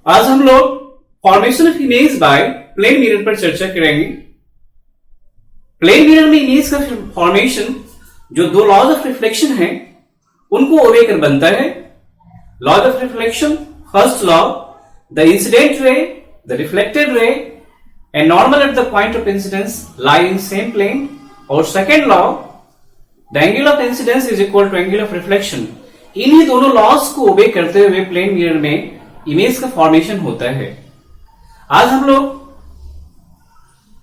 आज हम लोग formation of image by plane mirror पर चर्चा करेंगे। प्लेन मिरर में इमेज का फॉर्मेशन जो दो लॉज ऑफ रिफ्लेक्शन है उनको ओबे कर बनता है। Laws of reflection, first law, the incident ray, the reflected ray and normal at the point of incidence lie in same plane. और second law, the angle of incidence is equal to angle of reflection. इन्हीं दोनों laws को obey करते हुए plane mirror में image का formation होता है। आज हम लोग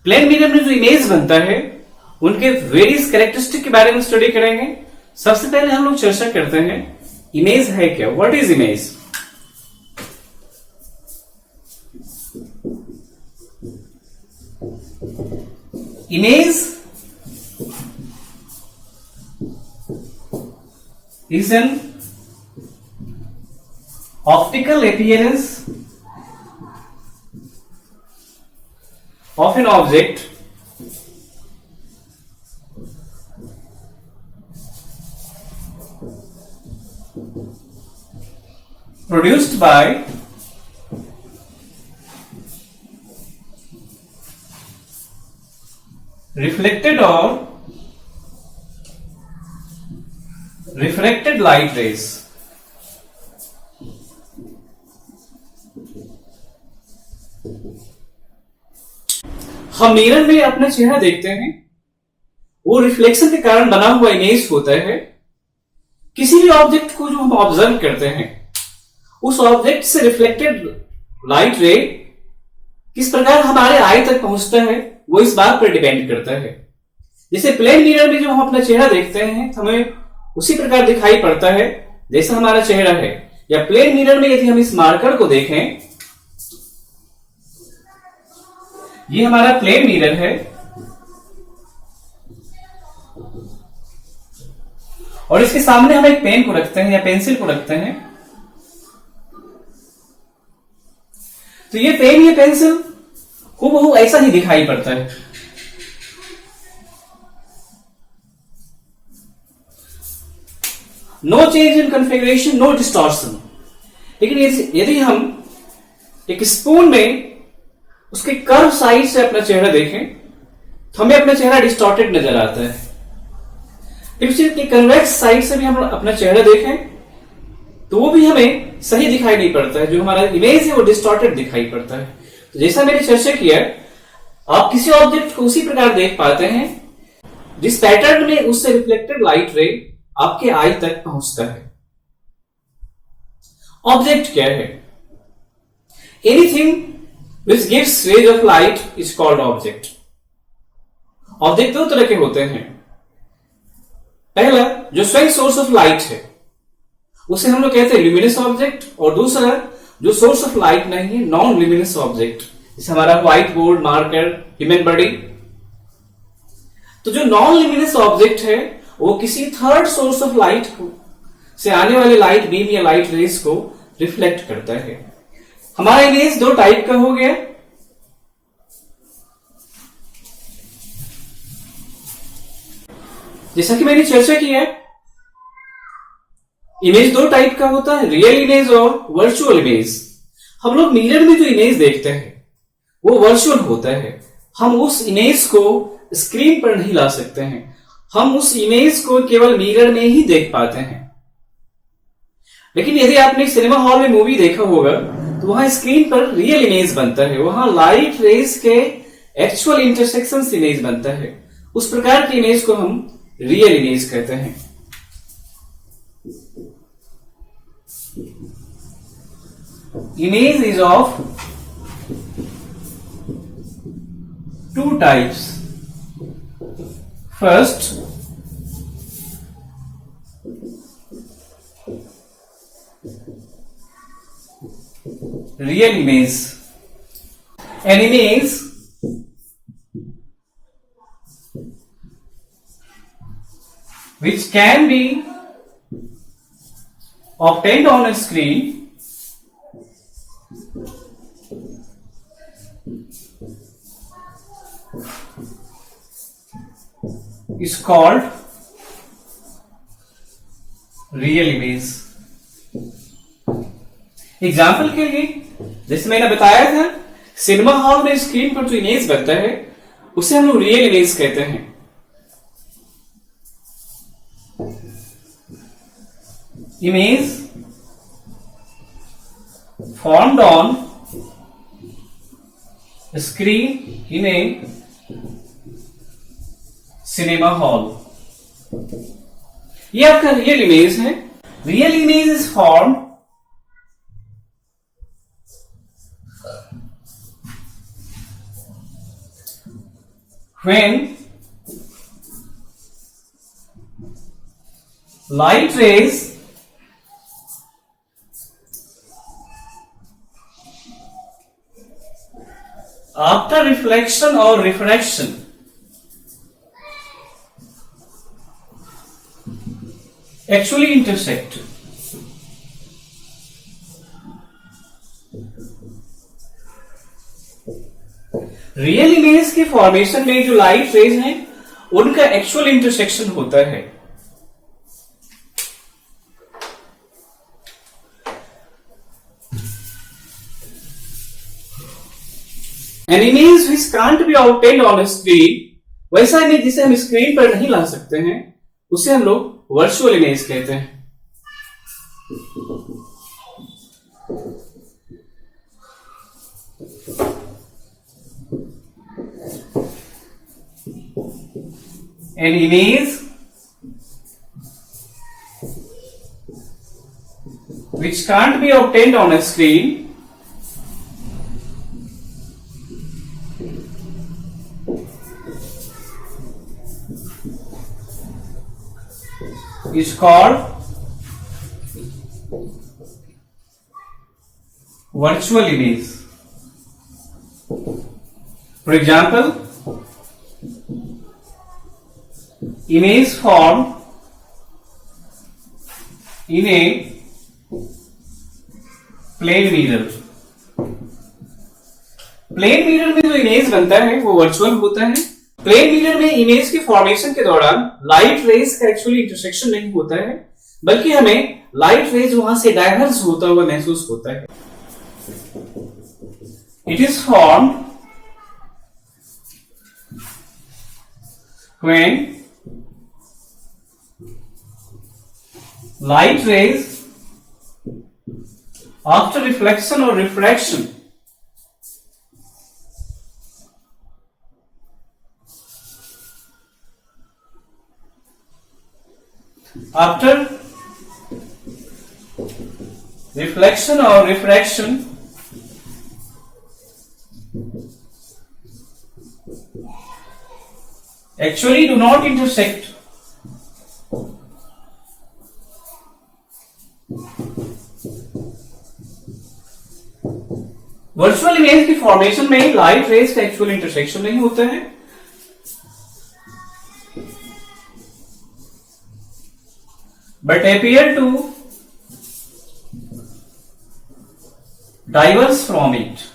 प्लेन मिरर में जो इमेज बनता है उनके वेरियस कैरेक्टरिस्टिक के बारे में स्टडी करेंगे। सबसे पहले हम लोग चर्चा करते हैं इमेज है क्या, what is image. Image is an optical appearance of an object produced by reflected or refracted light rays। हम मिरर में अपना चेहरा देखते हैं, वो रिफ्लेक्शन के कारण बना हुआ इमेज होता है। किसी भी ऑब्जेक्ट को जो हम ऑब्जर्व करते हैं उस ऑब्जेक्ट से रिफ्लेक्टेड लाइट रे किस प्रकार हमारे आई तक पहुंचता है वो इस बात पर डिपेंड करता है। जैसे प्लेन मिरर में जब हम अपना चेहरा देखते हैं तो हमें उसी प्रकार दिखाई पड़ता है जैसा हमारा चेहरा है। या प्लेन मिरर में यदि हम इस मार्कर को देखें, ये हमारा प्लेन मिरर है और इसके सामने हम एक पेन को रखते हैं या पेंसिल को रखते हैं, तो ये पेन या पेंसिल हूबहू ऐसा ही दिखाई पड़ता है। No change in configuration, no distortion. लेकिन यदि हम एक स्पून में उसके कर्व साइड से अपना चेहरा देखें तो हमें अपना चेहरा डिस्टॉर्टेड नजर आता है। फिर कन्वेक्स साइड से भी हम अपना चेहरा देखें तो वो भी हमें सही दिखाई नहीं पड़ता है, जो हमारा इमेज है वो डिस्टॉर्टेड दिखाई पड़ता है। तो जैसा मैंने चर्चा किया, आप किसी ऑब्जेक्ट को उसी प्रकार देख पाते हैं जिस पैटर्न में उससे रिफ्लेक्टेड लाइट रे आपके आई तक पहुंचता है। ऑब्जेक्ट क्या है? Anything which gives rays of light is called object. Object दो तरह के होते हैं। पहला जो स्वयं सोर्स ऑफ लाइट है उसे हम लोग कहते हैं ल्यूमिनस ऑब्जेक्ट, और दूसरा जो सोर्स ऑफ लाइट नहीं है, नॉन ल्यूमिनस ऑब्जेक्ट, जैसे हमारा white board, marker, human body. तो जो नॉन ल्यूमिनस ऑब्जेक्ट है वो किसी थर्ड सोर्स ऑफ लाइट से आने वाले लाइट बीम या लाइट रेज को रिफ्लेक्ट करता है। हमारा इमेज दो टाइप का हो गया। जैसा कि मैंने चर्चा की है, इमेज दो टाइप का होता है, रियल इमेज और वर्चुअल इमेज। हम लोग मिरर में जो इमेज देखते हैं वो वर्चुअल होता है। हम उस इमेज को स्क्रीन पर नहीं ला सकते हैं, हम उस इमेज को केवल मिरर में ही देख पाते हैं। लेकिन यदि आपने सिनेमा हॉल में मूवी देखा होगा तो वहां स्क्रीन पर रियल इमेज बनता है, वहां लाइट रेज के एक्चुअल इंटरसेक्शन से इमेज बनता है। उस प्रकार की इमेज को हम रियल इमेज कहते हैं। Image is of two types. First, real image. An image which can be obtained on a screen is called real image। Example के लिए जैसे मैंने बताया था, सिनेमा हॉल में स्क्रीन पर जो इमेज बनता है उसे हम लोग रियल इमेज कहते हैं। Image formed on screen in a cinema hall। ये आपका रियल इमेज है। Real image is formed when light rays after reflection or refraction actually intersect। Real image के फॉर्मेशन में जो लाइट रेज हैं उनका एक्चुअल इंटरसेक्शन होता है। An image which can't be obtained on a screen, वैसा image जिसे हम स्क्रीन पर नहीं ला सकते हैं उसे हम लोग वर्चुअल इमेज कहते हैं। An image which can't be obtained on a screen is called virtual image। For example, image formed in a plane mirror। Plane mirror में जो इमेज बनता है वो वर्चुअल होता है। प्लेन मिरर में इमेज के फॉर्मेशन के दौरान लाइट रेज का एक्चुअली इंटरसेक्शन नहीं होता है, बल्कि हमें लाइट रेज वहां से डाइवर्ज होता हुआ महसूस होता है। It is formed when light rays after reflection or refraction after reflection or refraction actually do not intersect। Virtual image की फॉर्मेशन में लाइट रेज का एक्चुअल इंटरसेक्शन नहीं होता है, but appear to diverge from it।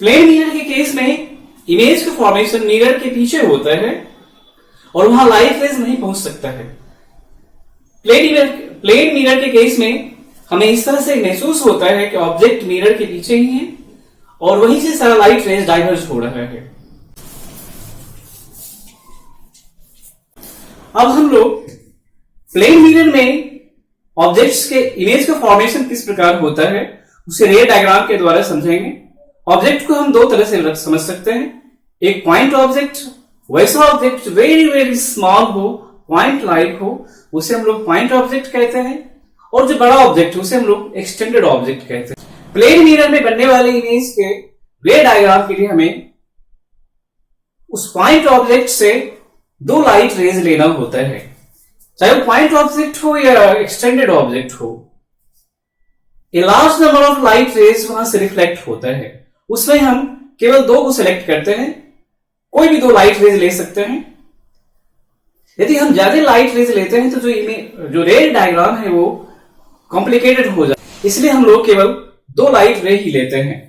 Plane mirror के case में image का formation mirror के पीछे होता है और वहां लाइट रेज नहीं पहुंच सकता है। प्लेन मिरर के केस में हमें इस तरह से महसूस होता है कि ऑब्जेक्ट मिरर के पीछे ही है और वहीं से सारा लाइट रेज डाइवर्ज हो रहा है। अब हम लोग प्लेन मिरर में ऑब्जेक्ट्स के इमेज का फॉर्मेशन किस प्रकार होता है उसे रे डायग्राम के द्वारा समझेंगे। ऑब्जेक्ट को हम दो तरह से समझ सकते हैं। एक पॉइंट ऑब्जेक्ट, वैसा ऑब्जेक्ट वेरी वेरी स्मॉल हो, पॉइंट लाइक हो, उसे हम लोग पॉइंट ऑब्जेक्ट कहते हैं, और जो बड़ा ऑब्जेक्ट है उसे हम लोग एक्सटेंडेड ऑब्जेक्ट कहते हैं। प्लेन मिरर में बनने वाले इमेज के रे डायग्राम के लिए हमें उस पॉइंट ऑब्जेक्ट से दो लाइट रेज लेना होता है, चाहे वो पॉइंट ऑब्जेक्ट हो या एक्सटेंडेड ऑब्जेक्ट हो। A large number of light rays वहां से रिफ्लेक्ट होता है, उसमें हम केवल दो को सिलेक्ट करते हैं, कोई भी दो लाइट रेज ले सकते हैं। यदि हम ज्यादा लाइट रेज लेते हैं तो जो रे डायग्राम है वो कॉम्प्लिकेटेड हो जाता है, इसलिए हम लोग केवल दो लाइट रे ही लेते हैं।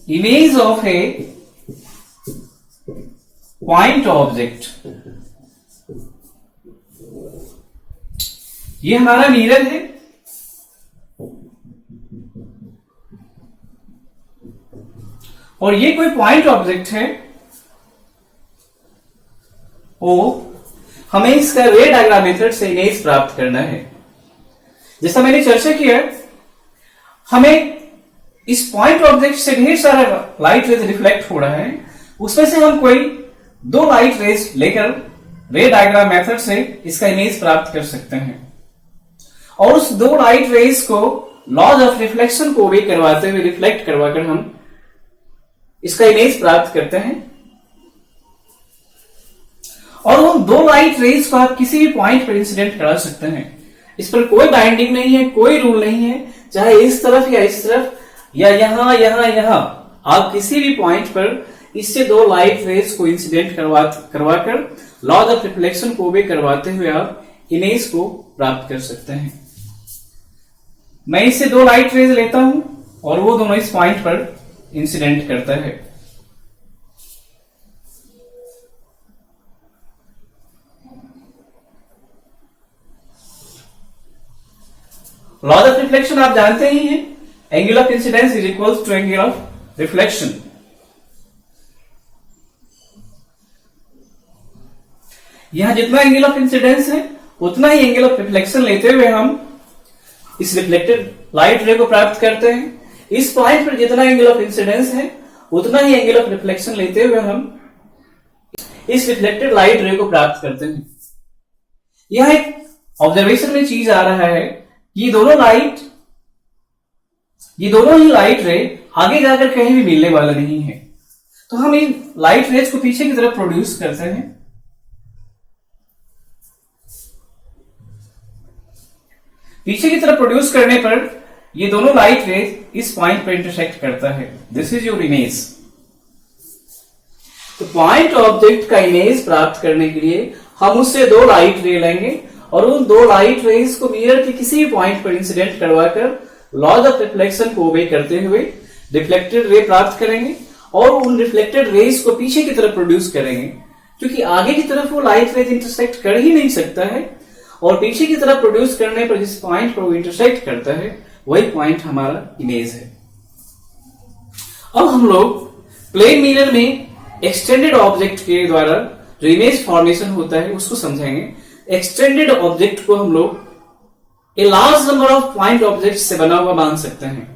Image of A point object ये हमारा मिरर है, और ये कोई पॉइंट ऑब्जेक्ट है ओ। हमें इसका रे डायग्राम मेथड से इमेज प्राप्त करना है। जैसा मैंने चर्चा किया, हमें इस पॉइंट ऑब्जेक्ट से ढेर सारा लाइट रेज रिफ्लेक्ट हो रहा है, उसमें से हम कोई 2 लाइट रेज लेकर रे डायग्राम मेथड से इसका इमेज प्राप्त कर सकते हैं, और उस 2 लाइट रेज को लॉज ऑफ रिफ्लेक्शन को ओबे करवाते हुए, रिफ्लेक्ट करवाकर हम इसका इमेज प्राप्त करते हैं। और उन 2 लाइट रेज को आप किसी भी पॉइंट पर इंसिडेंट करा सकते हैं। इस पर कोई बाइंडिंग नहीं है, कोई रूल नहीं है, चाहे इस तरफ या इस तरफ या यहां आप किसी भी पॉइंट पर इससे 2 लाइट रेज को इंसिडेंट करवाकर लॉज ऑफ रिफ्लेक्शन को ओबे करवाते हुए आप इमेज को प्राप्त कर सकते हैं। मैं इससे 2 लाइट रेज लेता हूं और वो दोनों इस पॉइंट पर इंसिडेंट करता है। लॉज ऑफ रिफ्लेक्शन आप जानते ही हैं, angle of incidence is equals to angle of reflection. यहां जितना एंगल ऑफ इंसिडेंस है उतना ही एंगल ऑफ रिफ्लेक्शन लेते हुए हम इस रिफ्लेक्टेड लाइट रे को प्राप्त करते हैं। इस पॉइंट पर जितना एंगल ऑफ इंसिडेंस है उतना ही एंगल ऑफ रिफ्लेक्शन लेते हुए हम इस रिफ्लेक्टेड लाइट रे को प्राप्त करते हैं। यह एक ऑब्जर्वेशन में चीज आ रहा है कि ये दोनों ही लाइट रे आगे जाकर कहीं भी मिलने वाला नहीं है। तो हम इन लाइट रेज को पीछे की तरफ प्रोड्यूस करते हैं। पीछे की तरफ प्रोड्यूस करने पर ये दोनों लाइट रेज इस पॉइंट पर इंटरसेक्ट करता है। This is your image. तो पॉइंट ऑब्जेक्ट का इमेज प्राप्त करने के लिए हम उससे 2 लाइट रे लेंगे और उन 2 लाइट रेज को मिरर के किसी भी पॉइंट पर इंसिडेंट करवाकर लॉज ऑफ रिफ्लेक्शन को ओबे करते हुए रिफ्लेक्टेड रे प्राप्त करेंगे और उन रिफ्लेक्टेड रेज को पीछे की तरफ प्रोड्यूस करेंगे, क्योंकि आगे की तरफ वो लाइट रेज इंटरसेक्ट कर ही नहीं सकता है, और पीछे की तरफ प्रोड्यूस करने पर जिस पॉइंट पर वो इंटरसेक्ट करता है वही पॉइंट हमारा इमेज है। अब हम लोग प्लेन मिरर में एक्सटेंडेड ऑब्जेक्ट के द्वारा जो इमेज फॉर्मेशन होता है उसको समझेंगे। एक्सटेंडेड ऑब्जेक्ट को हम लोग a large number of point object से बना हुआ मान सकते हैं।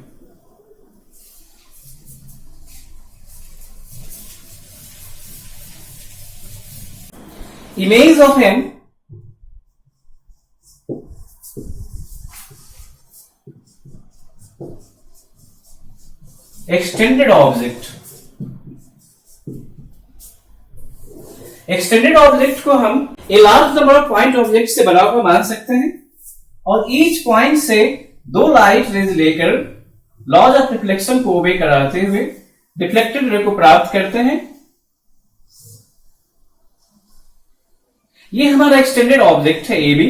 Image of N extended object, extended object को हम a large number of point object से बना हुआ मान सकते हैं, और ईच पॉइंट से 2 लाइट रेज लेकर लॉज ऑफ रिफ्लेक्शन को ओबे कराते हुए रिफ्लेक्टेड रे को प्राप्त करते हैं। ये हमारा एक्सटेंडेड ऑब्जेक्ट है ए बी।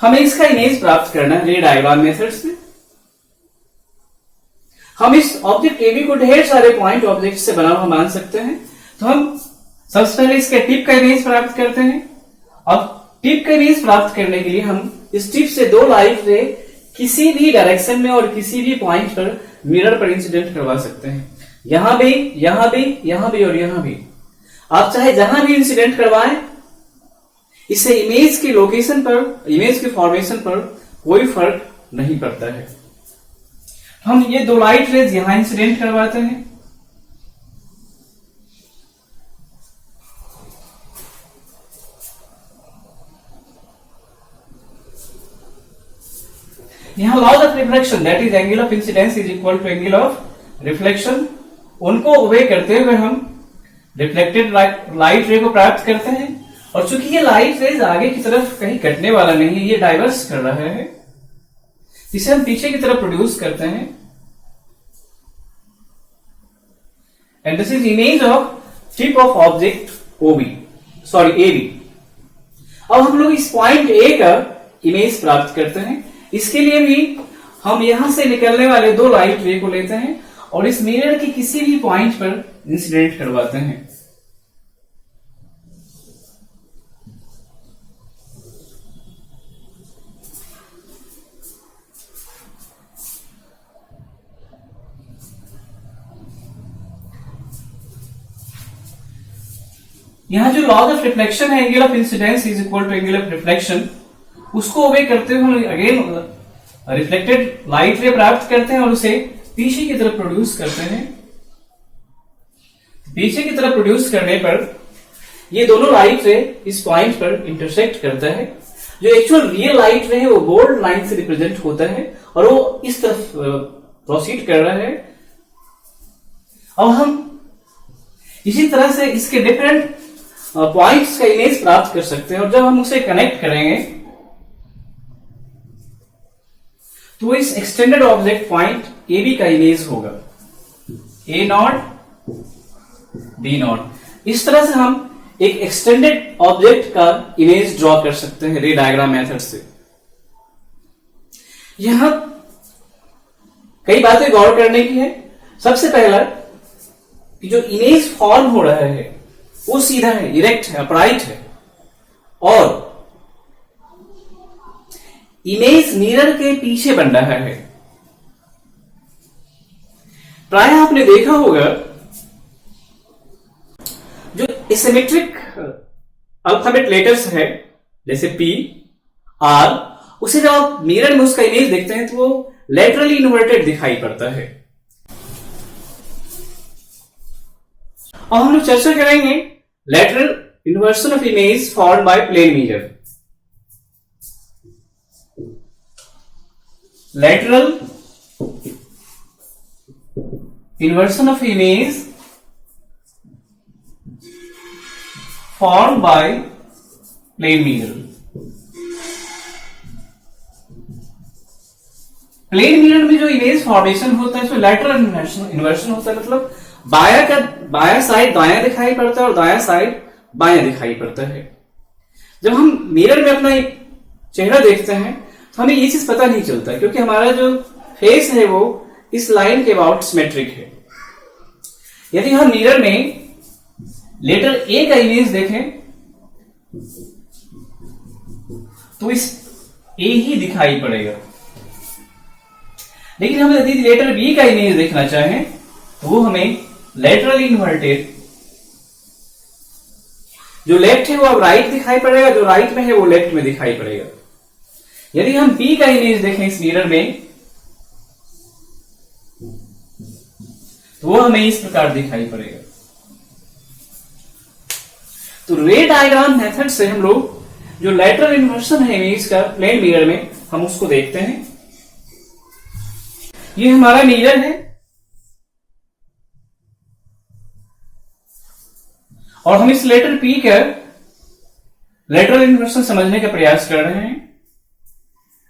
हमें इसका इमेज प्राप्त करना है रे डायग्राम मेथड से। हम इस ऑब्जेक्ट ए बी को ढेर सारे पॉइंट ऑब्जेक्ट से बना हुआ मान सकते हैं। तो हम सबसे पहले इसके टिप का इमेज प्राप्त करते हैं। अब टिप का इमेज प्राप्त करने के लिए हम इस टिप से 2 लाइट रे किसी भी डायरेक्शन में और किसी भी पॉइंट पर मिरर पर इंसिडेंट करवा सकते हैं। यहां भी, यहां भी, यहां भी और यहां भी। आप चाहे जहां भी इंसिडेंट करवाएं, इससे इमेज की लोकेशन पर, इमेज के फॉर्मेशन पर कोई फर्क नहीं पड़ता है। हम ये 2 लाइट रेज यहां इंसिडेंट करवाते हैं, यहां laws of reflection that is angle of incidence is equal to angle of reflection, उनको ओबे करते हुए हम रिफ्लेक्टेड लाइट रे को प्राप्त करते हैं। और चूंकि ये लाइट रेज आगे की तरफ कहीं कटने वाला नहीं है, ये डाइवर्स कर रहा है, इसे हम पीछे की तरफ प्रोड्यूस करते हैं। And this is image of tip of object A B. अब हम लोग इस पॉइंट ए का इमेज प्राप्त करते हैं। इसके लिए भी हम यहां से निकलने वाले 2 लाइट रे को लेते हैं और इस मिरर के किसी भी पॉइंट पर इंसिडेंट करवाते हैं। यहां जो लॉज ऑफ रिफ्लेक्शन है, angle of incidence is equal to angle of reflection, उसको ओबे करते हुए हम अगेन रिफ्लेक्टेड लाइट रे प्राप्त करते हैं और उसे पीछे की तरफ प्रोड्यूस करते हैं। पीछे की तरफ प्रोड्यूस करने पर ये दोनों लाइट रे इस पॉइंट पर इंटरसेक्ट करता है। जो एक्चुअल रियल लाइट रे है वो बोल्ड लाइन से रिप्रेजेंट होता है और वो इस तरफ प्रोसीड कर रहा है। अब हम इसी तरह से इसके डिफरेंट पॉइंट्स का इमेज प्राप्त कर सकते हैं और जब हम उसे कनेक्ट करेंगे तो इस extended object point A B का इमेज होगा, ए नॉट बी नॉट। इस तरह से हम एक एक्सटेंडेड ऑब्जेक्ट का इमेज ड्रॉ कर सकते हैं रे डायग्राम मेथड से। यहां कई बातें गौर करने की है। सबसे पहला कि जो इमेज फॉर्म हो रहा है वो सीधा है, इरेक्ट है, अपराइट है और इमेज मिरर के पीछे बन रहा है। प्राय आपने देखा होगा जो एसिमेट्रिक अल्फाबेट लेटर्स है जैसे पी आर, उसे जब आप मिरर में उसका इमेज देखते हैं तो वो लेटरली इन्वर्टेड दिखाई पड़ता है। और हम लोग चर्चा करेंगे lateral inversion of image formed by plane mirror. Lateral inversion of image formed by plane mirror. Plane mirror में जो इमेज फॉर्मेशन होता है उसमें लैटरल इन्वर्शन होता है, मतलब बाया साइड दायां दिखाई पड़ता है और दायां साइड बायां दिखाई पड़ता है। जब हम मिरर में अपना चेहरा देखते हैं तो हमें ये चीज पता नहीं चलता क्योंकि हमारा जो फेस है वो इस लाइन के अबाउट सिमेट्रिक है। यदि हम मिरर में लेटर ए का इमेज देखें तो इस ए ही दिखाई पड़ेगा, लेकिन हम यदि लेटर बी का इमेज देखना चाहें तो वो हमें लेटरली इन्वर्टेड, जो लेफ्ट है वो अब राइट दिखाई पड़ेगा, जो राइट में है वो लेफ्ट में दिखाई पड़ेगा। यदि हम बी का इमेज देखें इस मिरर में तो वो हमें इस प्रकार दिखाई पड़ेगा। तो रे डायग्राम मेथड से हम लोग जो लेटरल इन्वर्सन है इमेज का प्लेन मिरर में हम उसको देखते हैं। ये हमारा मिरर है और हम इस लेटर पी का लेटरल इन्वर्सन समझने का प्रयास कर रहे हैं।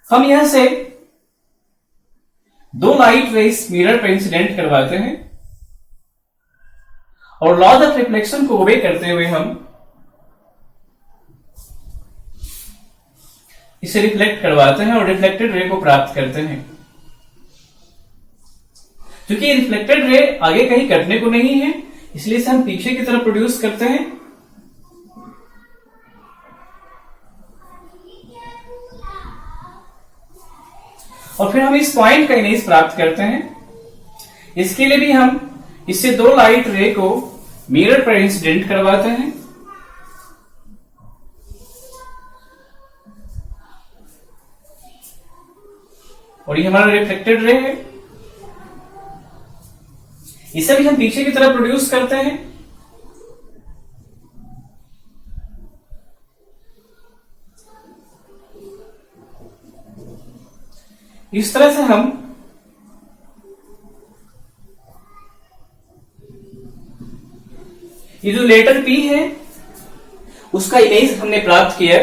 हम यहां से दो लाइट रेस मिरर पर इंसिडेंट करवाते हैं और लॉ ऑफ रिफ्लेक्शन को ओबे करते हुए हम इसे रिफ्लेक्ट करवाते हैं और रिफ्लेक्टेड रे को प्राप्त करते हैं। क्योंकि रिफ्लेक्टेड रे आगे कहीं कटने को नहीं है इसलिए इसे हम पीछे की तरफ प्रोड्यूस करते हैं और फिर हम इस पॉइंट का इमेज प्राप्त करते हैं। इसके लिए भी हम इससे दो लाइट रे को मिरर पर इंसिडेंट करवाते हैं और ये हमारा रिफ्लेक्टेड रे है। इसे भी हम पीछे की तरफ प्रोड्यूस करते हैं इस तरह से हम ये जो लेटर पी है उसका इमेज हमने प्राप्त किया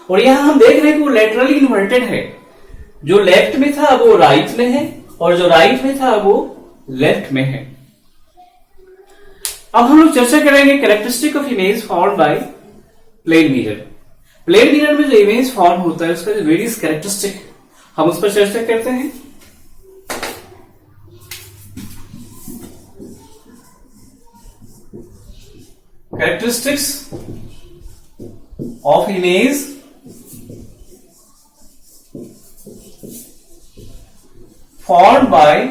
और यहां हम देख रहे हैं कि वो लेटरली इन्वर्टेड है। जो लेफ्ट में था वो राइट में है और जो राइट में था वो लेफ्ट में है। अब हम लोग चर्चा करेंगे characteristic of image form by plane mirror. Plane mirror में जो इमेज फॉर्म होता है उसका जो वेरियस कैरेक्टरिस्टिक हम उस पर चर्चा करते हैं। Characteristics of image formed by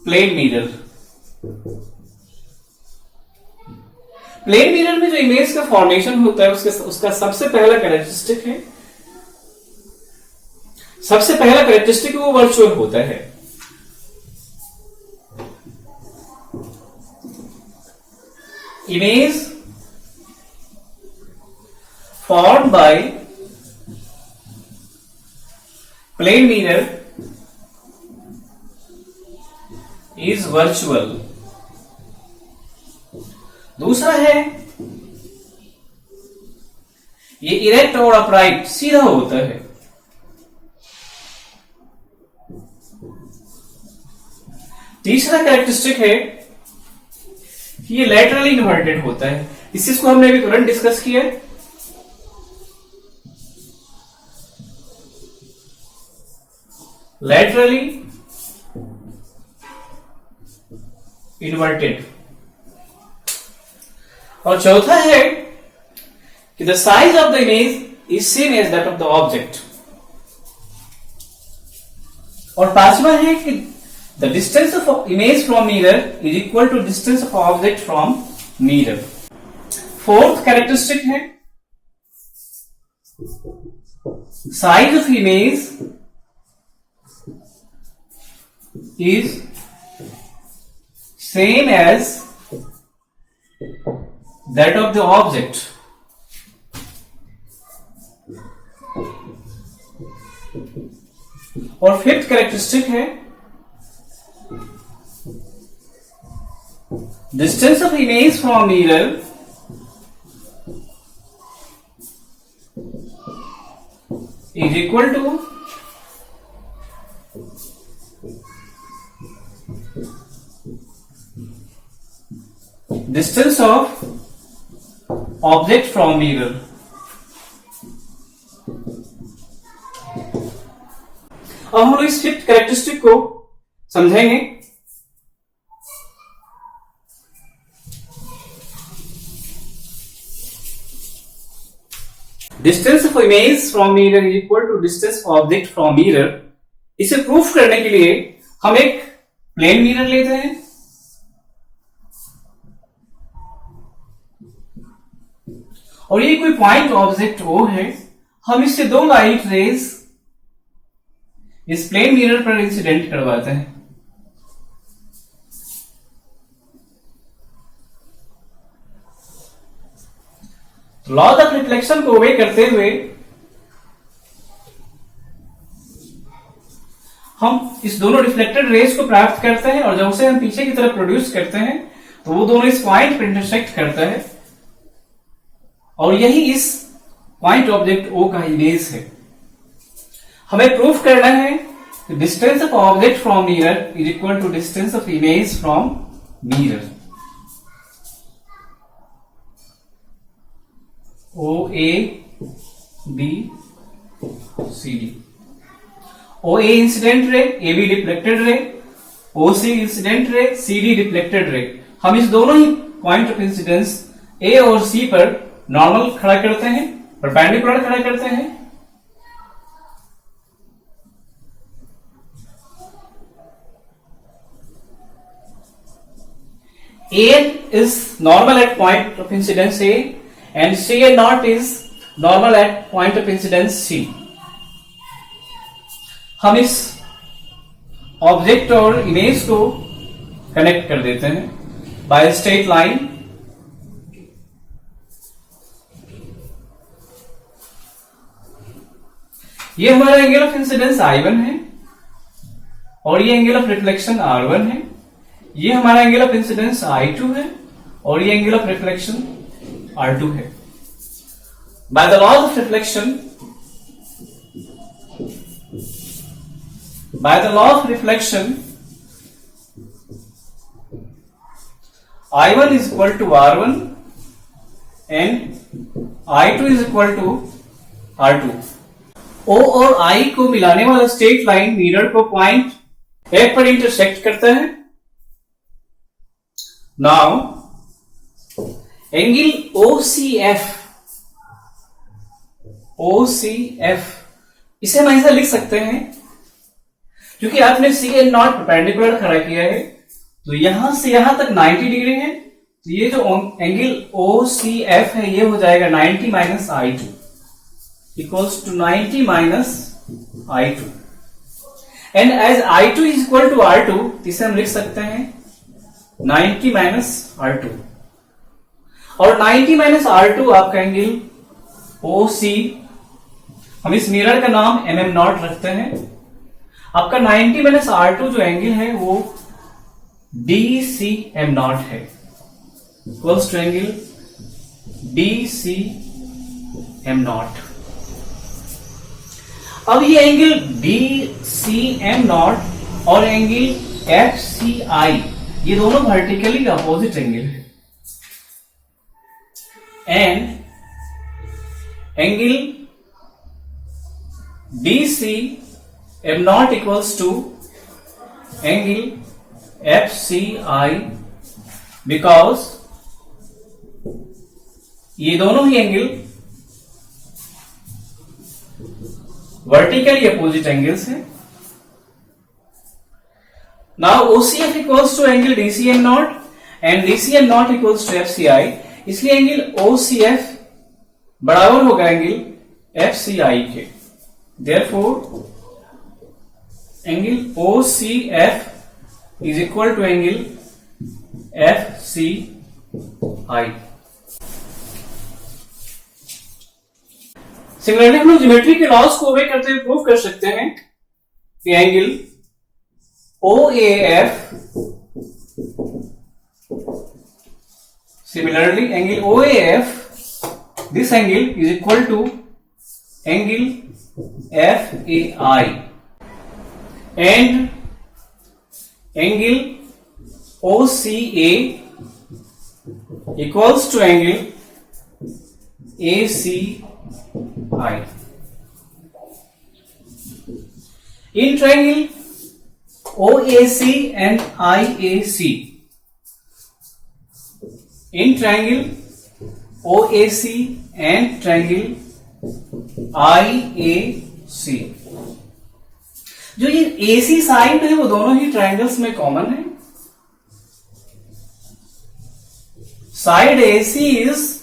plane mirror. Plane mirror में जो इमेज का फॉर्मेशन होता है उसका सबसे पहला कैरेक्टरिस्टिक वो वर्चुअल होता है। Image formed by plane mirror is virtual। दूसरा है ये इरेक्ट और अपराइट सीधा होता है। तीसरा कैरेक्टरिस्टिक है कि ये लैटरली इन्वर्टेड होता है। इस चीज को हमने अभी तुरंत डिस्कस किया है। Laterally inverted. और चौथा है कि the size of the image is same as that of the object. और पांचवा है कि the distance of image from mirror is equal to distance of object from mirror. Fourth characteristic है size of image is same as that of the object। और fifth characteristic है distance of image from mirror is equal to distance of object from mirror। अब हम लोग इस fifth characteristic को समझेंगे। Distance of image from mirror is equal to distance of object from mirror. इसे proof करने के लिए हम एक प्लेन मिरर लेते हैं और ये कोई पॉइंट ऑब्जेक्ट O है। हम इससे दो लाइट रेज इस प्लेन मिरर पर इंसिडेंट करवाते हैं। लॉ ऑफ रिफ्लेक्शन को ओबे करते हुए हम इस दोनों रिफ्लेक्टेड रेज को प्राप्त करते हैं और जब उसे हम पीछे की तरफ प्रोड्यूस करते हैं तो वो दोनों इस पॉइंट पर इंटरसेक्ट करता है और यही इस पॉइंट ऑब्जेक्ट O का इमेज है। हमें प्रूफ करना है कि distance of object from mirror is equal to distance of image from mirror. OA B CD। OA incident ray, AB reflected ray, OC incident ray, CD reflected ray. हम इस दोनों ही पॉइंट ऑफ इंसिडेंस A और C पर normal खड़ा करते हैं, perpendicular खड़ा करते हैं। A is normal at point of incidence A and CA naught is normal at point of incidence C। हम इस ऑब्जेक्ट और इमेज को कनेक्ट कर देते हैं बाय स्ट्रेट लाइन। ये हमारा एंगल ऑफ इंसिडेंस I1 है और ये एंगल ऑफ रिफ्लेक्शन R1 है। ये हमारा एंगल ऑफ इंसिडेंस I2 है और ये एंगल ऑफ रिफ्लेक्शन R2 है। By the law of reflection I1 is equal to R1 and I2 is equal to R2। O और I को मिलाने वाला स्ट्रेट लाइन मिरर को पॉइंट F पर इंटरसेक्ट करता है। नाउ एंगल OCF इसे हम ऐसा लिख सकते हैं क्योंकि आपने CA नॉट परपेंडिकुलर खड़ा किया है तो यहां से यहां तक 90 डिग्री है तो ये जो एंगल OCF है ये हो जाएगा 90 minus I2 equals to 90 minus I2 and as I2 is equal to R2 इसे हम लिख सकते हैं 90 माइनस R2 और 90 माइनस R2 आपका एंगल OC, हम इस मिरर का नाम MM0 रखते हैं। आपका 90 माइनस R2 जो एंगल है वो DCM0 है इक्वल्स टू एंगल DCM0। अब ये एंगल DCM0 और एंगल FCI ये दोनों वर्टिकली अपोजिट एंगल है and angle DCM0 equals to angle FCI because ये दोनों ही एंगल वर्टिकली अपोजिट एंगल्स हैं। Now OCF equals to angle DCM0 and DCM0 equals to FCI, इसलिए एंगल OCF बराबर होगा एंगल FCI के। Therefore, angle OCF is equal to angle FCI। Similarly हम लोग geometry के लॉज को ओबे करते हुए प्रूव कर सकते हैं कि angle OAF, similarly angle OAF, this angle is equal to angle FAI and angle OCA equals to angle ACI. In triangle OAC and IAC, in triangle OAC and triangle IAC, जो ये AC side है वो दोनों ही triangles में common है। Side AC is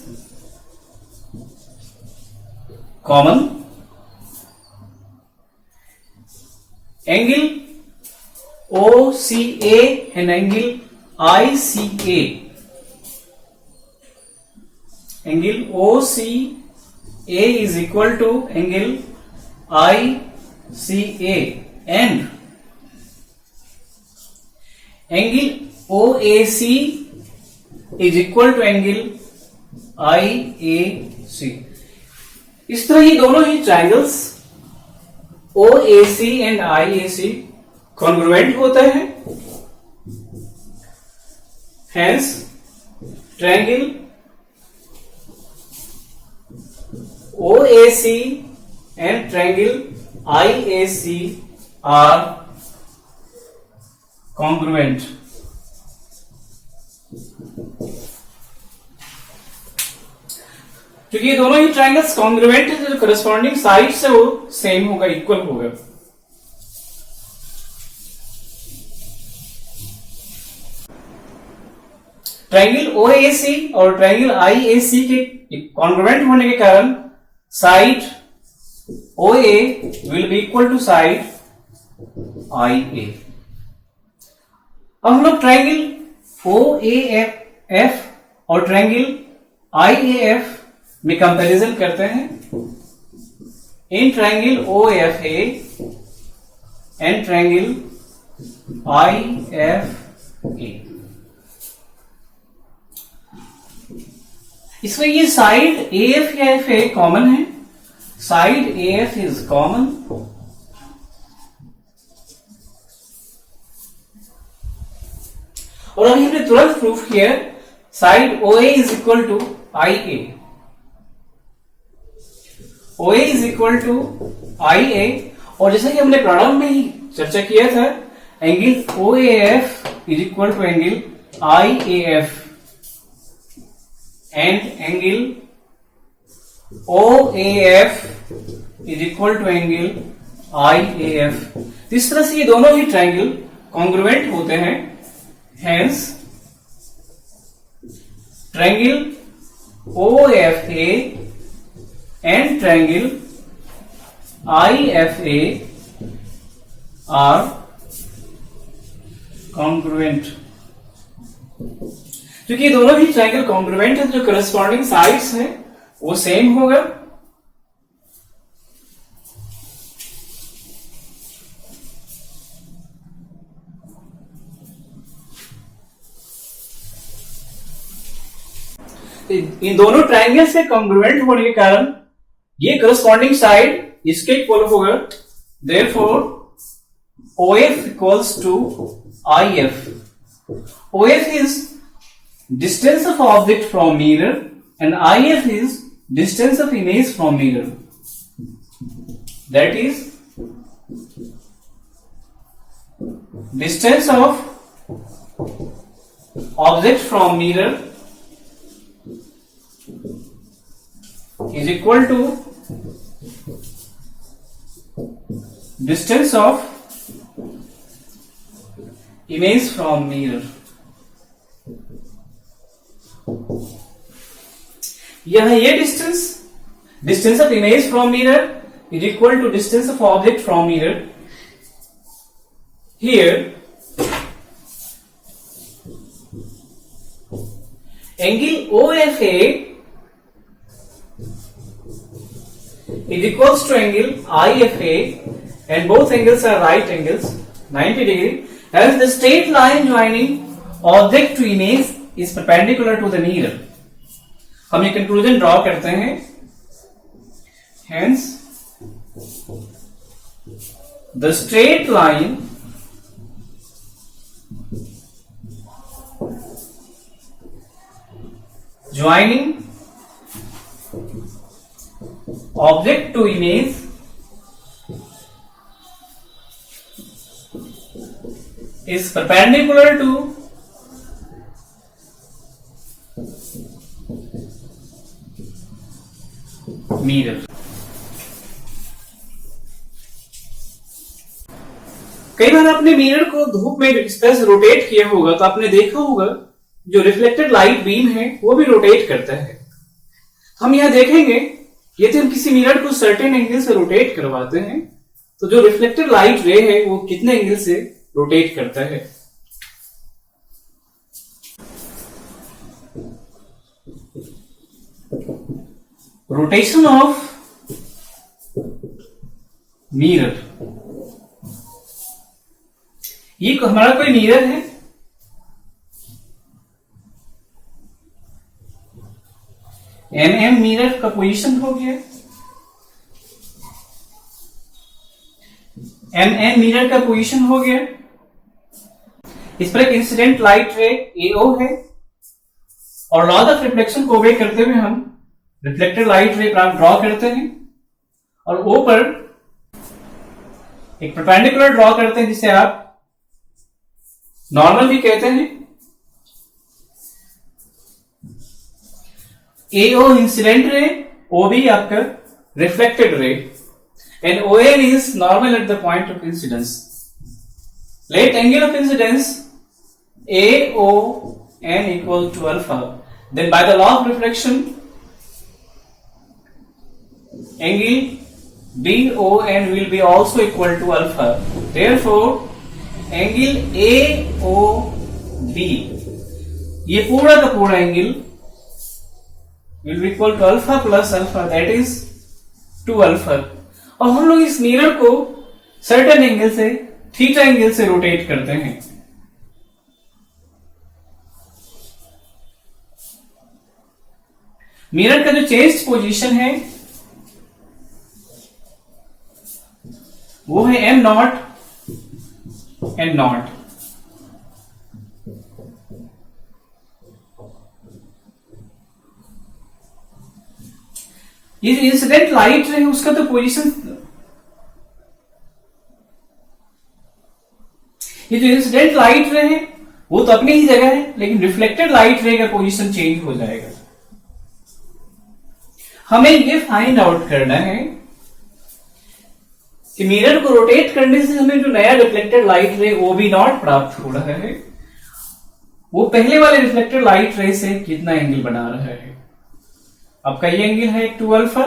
common, angle OCA and angle ICA, angle OCA is equal to angle ICA and angle OAC is equal to angle IAC। इस तरह ही दोनों ही triangles OAC and IAC congruent होते हैं, hence triangle OAC and triangle IAC are congruent। क्योंकि ये दोनों ही ट्रायंगल्स कॉन्ग्रुएंट है, जो करस्पॉन्डिंग साइड से वो सेम होगा, इक्वल होगा। ट्रायंगल OAC और ट्रायंगल IAC के कॉन्ग्रुएंट होने के कारण side OA will be equal to side IA। अब हम लोग ट्रायंगल OAF और ट्रायंगल IAF में कंपैरिजन करते हैं। In triangle OAFA and triangle IFA, इसमें ये साइड AF या FA कॉमन है, साइड AF इज कॉमन और अभी हमने तुरंत प्रूफ किया side OA is equal to IA, OA is equal to IA और जैसा कि हमने प्रारंभ में ही चर्चा किया था angle OAF is equal to angle IAF and angle OAF is equal to angle IAF। इस तरह से ये दोनों ही ट्रायंगल कॉन्ग्रुएंट होते हैं, hence triangle OFA and triangle IFA are congruent। क्योंकि दोनों भी ट्रायंगल कॉन्ग्रुएंट है, जो करस्पॉन्डिंग साइड्स है वो सेम होगा। इन दोनों ट्रायंगल से कॉन्ग्रुएंट होने के कारण ये करस्पॉन्डिंग साइड इसके इक्वल होगा। Therefore OF equals to IF। OF is distance of object from mirror and IF is distance of image from mirror, that is distance of object from mirror is equal to distance of image from mirror। यह ये distance of image from mirror is equal to distance of object from mirror. Here angle OFA is equals to angle IFA and both angles are right angles 90 degree as the straight line joining object to image is perpendicular to the mirror। हम ये conclusion draw करते हैं। Hence the straight line joining object to image is perpendicular to mirror. कई बार आपने mirror को धूप में इस तरह से रोटेट किया होगा तो आपने देखा होगा जो रिफ्लेक्टेड लाइट बीम है वो भी रोटेट करता है। हम यहां देखेंगे यदि हम किसी मिरर को सर्टेन एंगल से रोटेट करवाते हैं तो जो रिफ्लेक्टेड लाइट रे है वो कितने एंगल से रोटेट करता है। रोटेशन ऑफ मिरर, ये हमारा कोई मिरर है, MM मिरर का पोजीशन हो गया, MM मिरर का पोजीशन हो गया। इस पर एक इंसिडेंट लाइट रे AO है और लॉ ऑफ रिफ्लेक्शन को ओबे करते हुए हम रिफ्लेक्टेड लाइट रे ड्रॉ करते हैं और O पर एक परपेंडिकुलर ड्रॉ करते हैं जिसे आप नॉर्मल भी कहते हैं। AO इंसिडेंट रे, OB आपका reflected ray and ON is normal at the point of incidence. Let angle of incidence AON equal to alpha. Then by the law of reflection angle BON will be also equal to alpha. Therefore angle AOB, ये पूरा का पूरा angle will be equal to alpha plus alpha, that is 2 alpha। और हम लोग इस mirror को certain angle से थीटा एंगल से रोटेट करते हैं। मिरर का जो चेंज पोजीशन है वो है M0 N0। ये जो इंसिडेंट लाइट है उसका तो पोजीशन, ये जो इंसिडेंट लाइट रे है वो तो अपनी ही जगह है, लेकिन रिफ्लेक्टेड लाइट रे का पोजीशन चेंज हो जाएगा। हमें ये फाइंड आउट करना है कि मिरर को रोटेट करने से हमें जो नया रिफ्लेक्टेड लाइट रे OB0 प्राप्त हो रहा है वो पहले वाले रिफ्लेक्टेड लाइट रे से कितना एंगल बना रहा है। आपका ये एंगल है 2 अल्फा,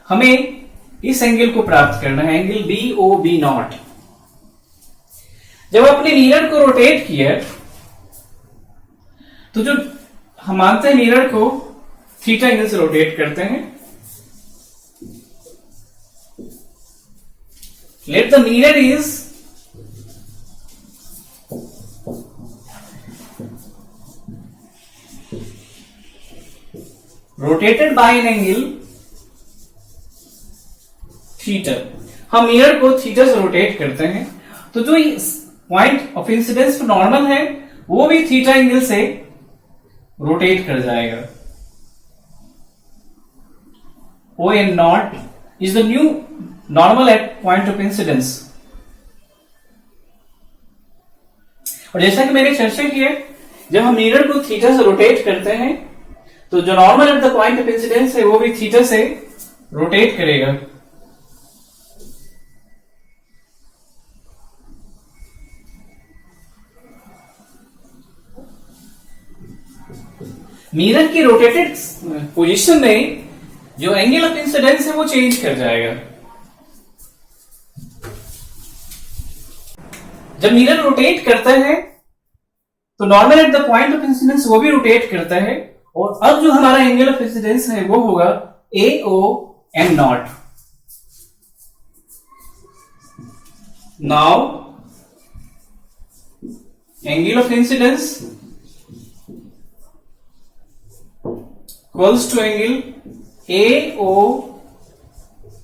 हमें इस एंगल को प्राप्त करना है, angle B O B naught. जब आपने मिरर को रोटेट किया तो जो हम मानते हैं मिरर को थीटा एंगल से रोटेट करते हैं। Let the mirror is rotated by an angle theta. हम मिरर को थीटा से रोटेट करते हैं तो जो पॉइंट ऑफ इंसिडेंस पर नॉर्मल है वो भी थीटा एंगल से रोटेट कर जाएगा। O N naught is the new normal at point of incidence. और जैसा कि मैंने चर्चा की है, जब हम मिरर को थीटा से रोटेट करते हैं तो जो normal at the point of incidence है वो भी थीटा से रोटेट करेगा। मिरर की रोटेटेड पोजीशन में जो एंगल ऑफ इंसिडेंस है वो चेंज कर जाएगा। जब मिरर रोटेट करता है तो normal at the point of incidence वो भी रोटेट करता है, और अब जो हमारा एंगल ऑफ इंसिडेंस है वो होगा A O M naught. Now angle of incidence equals to angle AO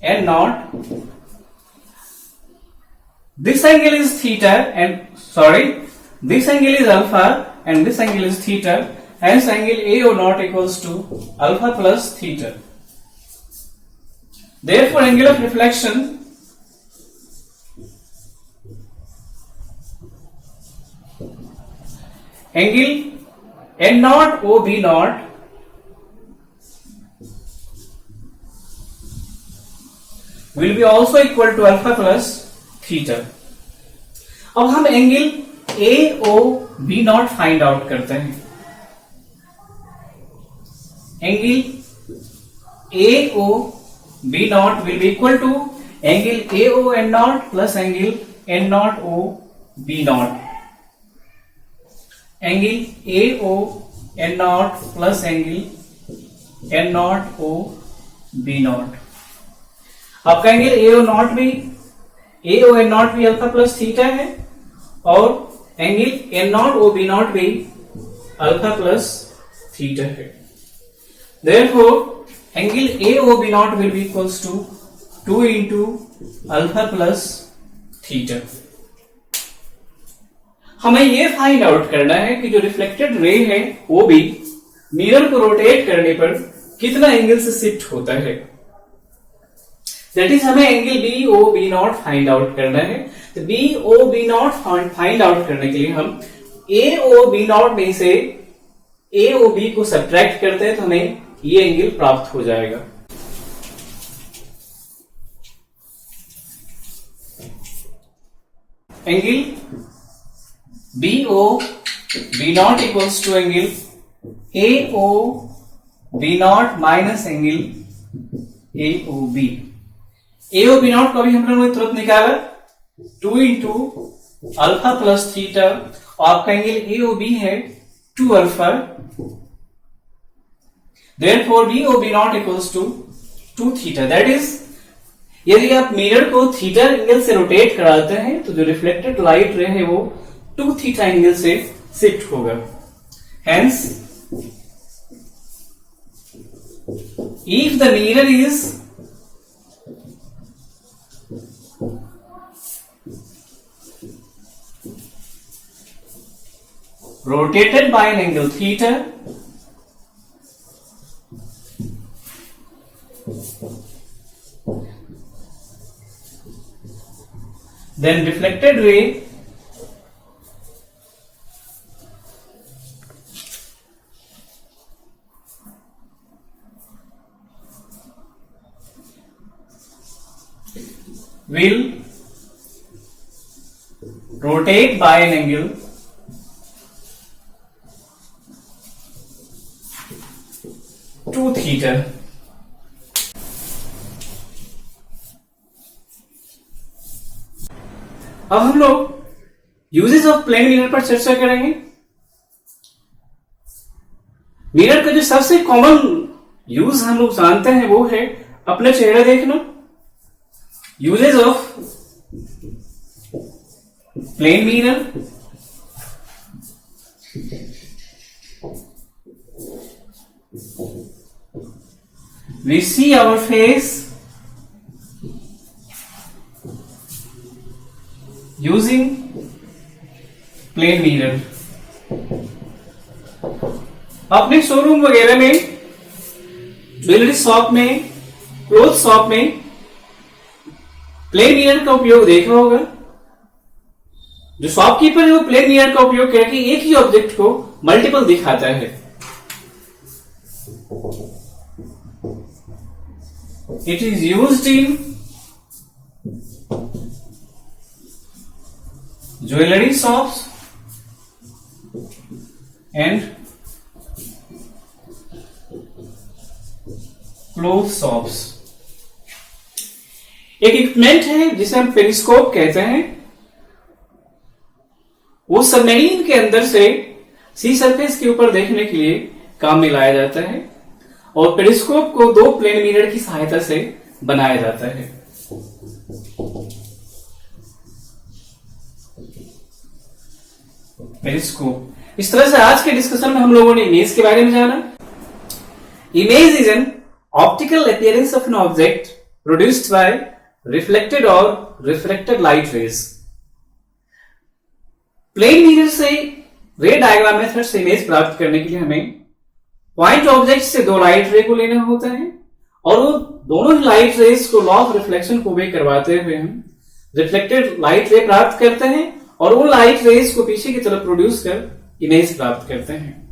and naught. This angle is theta this angle is alpha and this angle is theta, hence angle AO naught equals to alpha plus theta. Therefore angle of reflection angle N naught O B naught will be also equal to alpha plus theta. अब हम angle A O B naught find out करते हैं। Angle A O B naught will be equal to angle A O N naught plus angle N naught O B naught. Angle A O N naught plus angle N naught O B naught. आपका angle A O naught भी A O N naught भी alpha plus theta है, और angle N naught O B naught भी alpha plus theta है। Therefore angle A O B naught will be equals to 2 into alpha plus theta. हमें यह find out करना है कि जो रिफ्लेक्टेड रे है वो भी मिरर को रोटेट करने पर कितना एंगल से शिफ्ट होता है। दैट इज हमें angle B O B naught find out करना है। तो B O B naught find out करने के लिए हम ए ओ बी नॉट में से ए ओ बी को सब्ट्रैक्ट करते हैं तो हमें ये एंगल प्राप्त हो जाएगा। Angle B O B naught equals to angle A O B naught minus angle A O B. A O B naught को भी हम लोगों ने तुरंत निकाला 2 इंटू अल्फा प्लस थीटा, और आपका एंगल ए ओ बी है 2 alpha. Therefore B O B naught equals to 2 theta. That is यदि आप मिरर को थीटा एंगल से रोटेट कराते हैं तो जो रिफ्लेक्टेड लाइट रे है वो 2 थीटा एंगल से शिफ्ट होगा। Hence if the mirror is rotated by an angle theta, then reflected ray will rotate by an angle 2 theta. अब हम लोग यूजेस ऑफ प्लेन मिरर पर चर्चा करेंगे। मिरर का जो सबसे कॉमन यूज हम लोग जानते हैं वो है अपना चेहरा देखना। Uses of plane mirror, we see our face using plane mirror। अपने शोरूम वगैरह में, ज्वेलरी शॉप में, क्लोथ शॉप में प्लेन मिरर का उपयोग देखा होगा। जो शॉपकीपर है वो प्लेन मिरर का उपयोग करके एक ही ऑब्जेक्ट को मल्टीपल दिखाता है। It is used in jewelry shops and clothes shops। एक इक्विपमेंट है जिसे हम पेरिस्कोप कहते हैं। वो सबमरीन के अंदर से सी सरफेस के ऊपर देखने के लिए काम में लाया जाता है और पेरिस्कोप को 2 प्लेन मिरर की सहायता से बनाया जाता है। पेरिस्कोप। इस तरह से आज के डिस्कशन में हम लोगों ने इमेज के बारे में जाना। Image is an optical appearance of an object produced by reflected और reflected light rays. Plane mirror से रे डायग्राम मेथड से इमेज प्राप्त करने के लिए हमें पॉइंट ऑब्जेक्ट से 2 लाइट रे को लेना होता है और वो दोनों ही लाइट रेज को लॉ ऑफ रिफ्लेक्शन को ओबे करवाते हुए हम रिफ्लेक्टेड लाइट रे प्राप्त करते हैं और वो लाइट रेज को पीछे की तरफ प्रोड्यूस कर इमेज प्राप्त करते हैं।